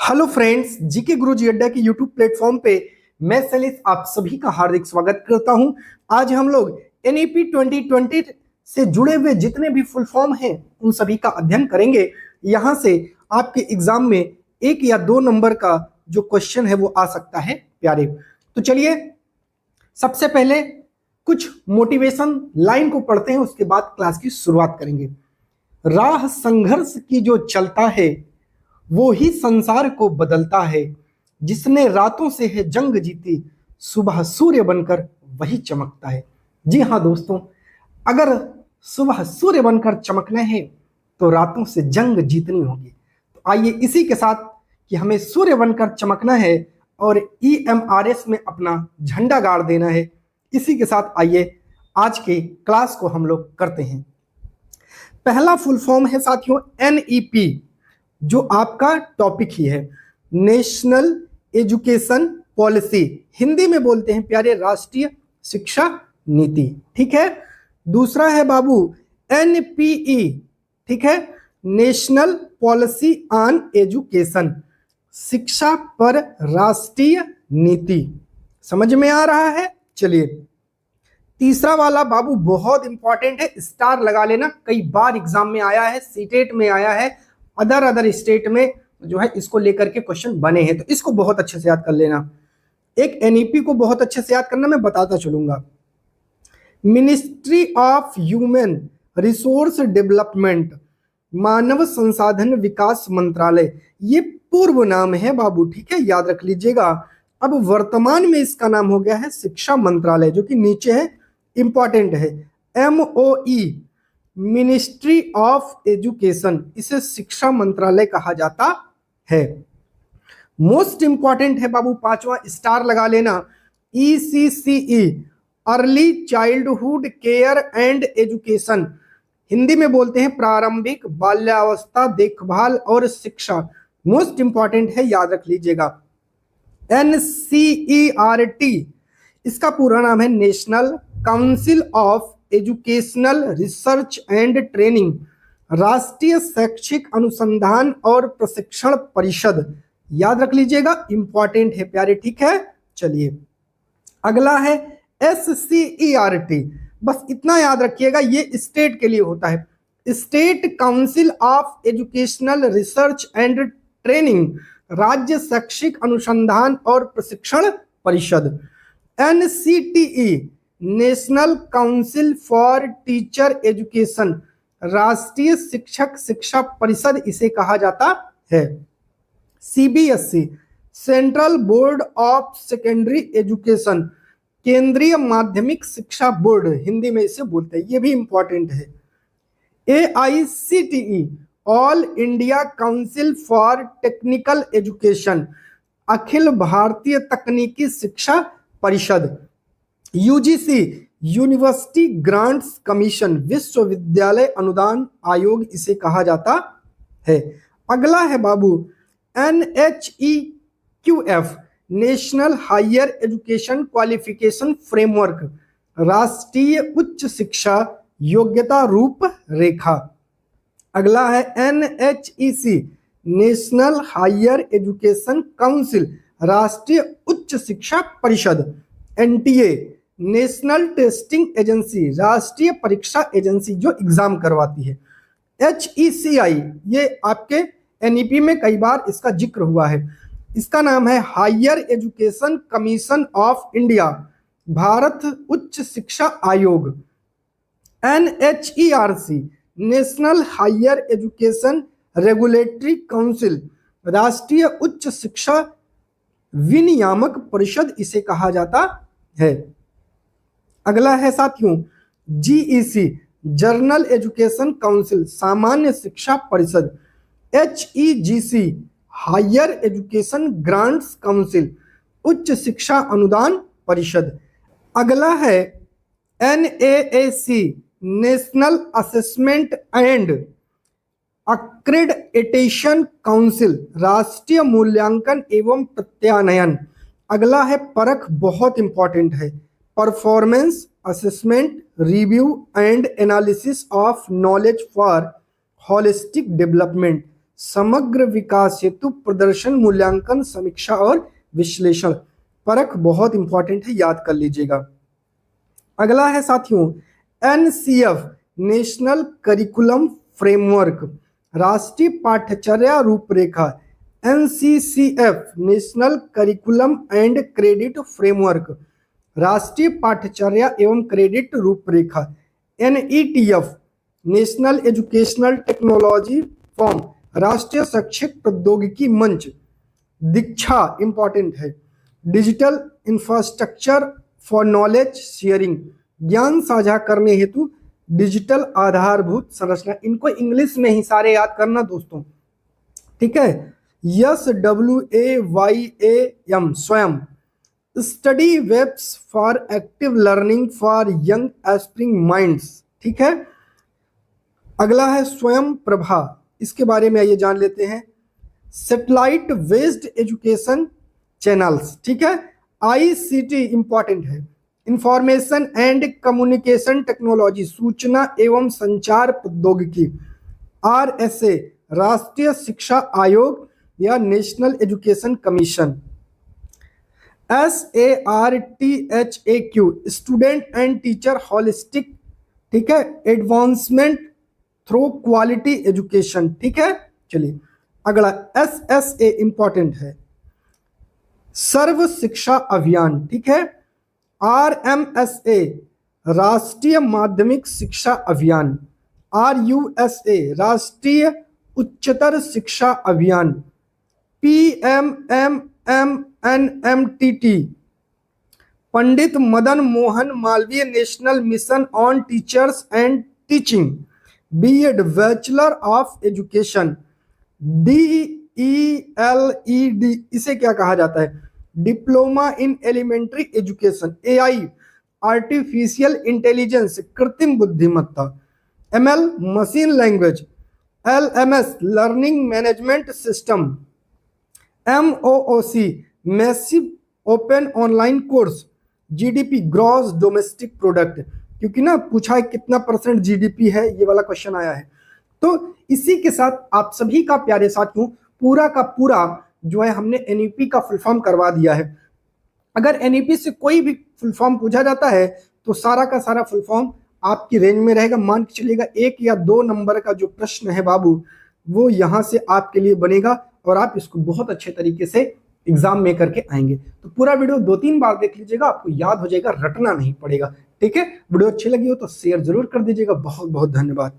Hello friends, GK गुरुजी अड्डा के YouTube platform पे मैं सैलिस आप सभी का हार्दिक स्वागत करता हूं। आज हम लोग एनईपी 2020 से जुड़े हुए जितने भी फुल फॉर्म हैं उन सभी का अध्ययन करेंगे। यहां से आपके एग्जाम में 1 या 2 नंबर का जो क्वेश्चन है वो आ सकता है प्यारे। तो चलिए सबसे पहले कुछ मोटिवेशन लाइन को पढ़ते हैं, उसके बाद क्लास की शुरुआत करेंगे। राह संघर्ष की जो चलता है वो ही संसार को बदलता है। जिसने रातों से है जंग जीती, सुबह सूर्य बनकर वही चमकता है। जी हाँ दोस्तों, अगर सुबह सूर्य बनकर चमकना है तो रातों से जंग जीतनी होगी। तो आइए इसी के साथ कि हमें सूर्य बनकर चमकना है और EMRS में अपना झंडा गाड़ देना है, इसी के साथ आइए आज के क्लास को हम लोग करते हैं। पहला फुल फॉर्म है साथियों NEP, जो आपका टॉपिक ही है, नेशनल एजुकेशन पॉलिसी। हिंदी में बोलते हैं प्यारे राष्ट्रीय शिक्षा नीति। ठीक है। दूसरा है बाबू NPE, ठीक है, नेशनल पॉलिसी ऑन एजुकेशन, शिक्षा पर राष्ट्रीय नीति। समझ में आ रहा है। चलिए तीसरा वाला बाबू बहुत इंपॉर्टेंट है, स्टार लगा लेना, कई बार एग्जाम में आया है, सीटेट में आया है, अदर स्टेट में जो है इसको लेकर के क्वेश्चन बने हैं, तो इसको बहुत अच्छे से याद कर लेना। एक NEP को बहुत अच्छे से याद करना, मैं बताता चलूंगा। Ministry of human resource development, मानव संसाधन विकास मंत्रालय, ये पूर्व नाम है बाबू, ठीक है, याद रख लीजिएगा। अब वर्तमान में इसका नाम हो गया है शिक्षा मंत्रालय, जो कि नीचे है, इंपॉर्टेंट है, MOE, मिनिस्ट्री ऑफ एजुकेशन, इसे शिक्षा मंत्रालय कहा जाता है। मोस्ट इंपॉर्टेंट है बाबू पांचवा, स्टार लगा लेना, ECCE, early childhood care and education, Hindi में बोलते हैं प्रारंभिक बाल्यावस्था देखभाल और शिक्षा। मोस्ट इंपॉर्टेंट है, याद रख लीजिएगा। NCERT, इसका पूरा नाम है national council of educational research and training, राष्ट्रीय शैक्षिक अनुसंधान और प्रशिक्षण परिषद, याद रख लीजिएगा, इंपॉर्टेंट है प्यारे। ठीक है। चलिए अगला है SCERT, बस इतना याद रखिएगा, ये स्टेट के लिए होता है, state council of educational research and training, राज्य शैक्षिक अनुसंधान और प्रशिक्षण परिषद। NCTE, national council for teacher education, राष्ट्रीय शिक्षक शिक्षा परिषद इसे कहा जाता है। CBSE, central board of secondary education, केंद्रीय माध्यमिक शिक्षा बोर्ड, हिंदी में इसे बोलते हैं, ये भी इंपॉर्टेंट है। AICTE, all India council for technical education, अखिल भारतीय तकनीकी शिक्षा परिषद। UGC, यूनिवर्सिटी ग्रांट्स कमीशन, विश्वविद्यालय अनुदान आयोग इसे कहा जाता है। अगला है बाबू NHEQF, national higher education qualification framework, राष्ट्रीय उच्च शिक्षा योग्यता रूप रेखा। अगला है NHEC, national higher education council, राष्ट्रीय उच्च शिक्षा परिषद। NTA, नेशनल टेस्टिंग एजेंसी, राष्ट्रीय परीक्षा एजेंसी जो एग्जाम करवाती है। HECI, ये आपके NEP में कई बार इसका जिक्र हुआ है, इसका नाम है higher education commission of India, Bharat उच्च शिक्षा आयोग। NHERC, national higher education regulatory council, राष्ट्रीय उच्च शिक्षा विनियामक परिषद इसे कहा जाता है। अगला है साथियों GEC, जर्नल एजुकेशन काउंसिल, सामान्य शिक्षा परिषद। HEGC, higher education grants council, उच्च शिक्षा अनुदान परिषद। अगला है NAAC, national assessment and accreditation council, राष्ट्रीय मूल्यांकन एवं प्रत्यानयन। अगला है परख, बहुत इंपॉर्टेंट है, performance assessment review and analysis of knowledge for holistic development, समग्र विकास हेतु प्रदर्शन मूल्यांकन समीक्षा और विश्लेषण। परख बहुत इंपॉर्टेंट है, याद कर लीजिएगा। अगला है साथियों एनसीएफ नेशनल करिकुलम फ्रेमवर्क, राष्ट्रीय पाठ्यचर्या रूपरेखा। NCCF national curriculum and credit framework, राष्ट्रीय पाठ्यचर्या एवं क्रेडिट रूपरेखा। NETF national educational technology form, राष्ट्रीय शैक्षिक प्रौद्योगिकी मंच। दीक्षा इंपॉर्टेंट है, digital infrastructure for knowledge sharing, ज्ञान साझा करने हेतु डिजिटल आधारभूत संरचना। इनको इंग्लिश में ही सारे याद करना दोस्तों, ठीक है। SWAYAM Swayam, study webs for active learning for young aspiring minds, ठीक है। अगला है स्वयं प्रभा, इसके बारे में आइए जान लेते हैं। सैटेलाइट बेस्ड एजुकेशन चैनल्स, ठीक है। ICT इंपॉर्टेंट है, इंफॉर्मेशन एंड कम्युनिकेशन टेक्नोलॉजी, सूचना एवं संचार प्रौद्योगिकी। RSA राष्ट्रीय शिक्षा आयोग या national education commission. SARTHAQ student and teacher holistic, ठीक है, एडवांसमेंट थ्रू क्वालिटी एजुकेशन, ठीक है। चलिए अगला SSA इंपॉर्टेंट है, सर्व शिक्षा अभियान, ठीक है। RMSA राष्ट्रीय माध्यमिक शिक्षा अभियान। RUSA राष्ट्रीय उच्चतर शिक्षा अभियान। PMMNMTT Pandit Madan Mohan Malaviya national mission on teachers and teaching. BEd bachelor of education. DELED इसे क्या कहा जाता है, diploma in elementary education. AI artificial intelligence कृत्रिम बुद्धिमत्ता। ML machine language. LMS learning management system. MOOC massive open online course. GDP gross domestic product, क्योंकि ना पूछा है कितना % GDP है, ये वाला क्वेश्चन आया है। तो इसी के साथ आप सभी का प्यारे साथियों पूरा का पूरा जो है हमने NEP का फुल फॉर्म करवा दिया है। अगर NEP से कोई भी फुल फॉर्म पूछा जाता है तो सारा का सारा फुल फॉर्म आपकी रेंज में रहेगा। मान के चलिएगा 1 या 2 नंबर का जो प्रश्न है बाबू, वो यहाँ से आपके लिए बनेगा और आप इसको बहुत अच्छे तरीके से एग्जाम में करके आएंगे। तो पूरा वीडियो 2-3 बार देख लीजिएगा, आपको याद हो जाएगा, रटना नहीं पड़ेगा, ठीक है। वीडियो अच्छी लगी हो तो शेयर जरूर कर दीजिएगा। बहुत बहुत धन्यवाद।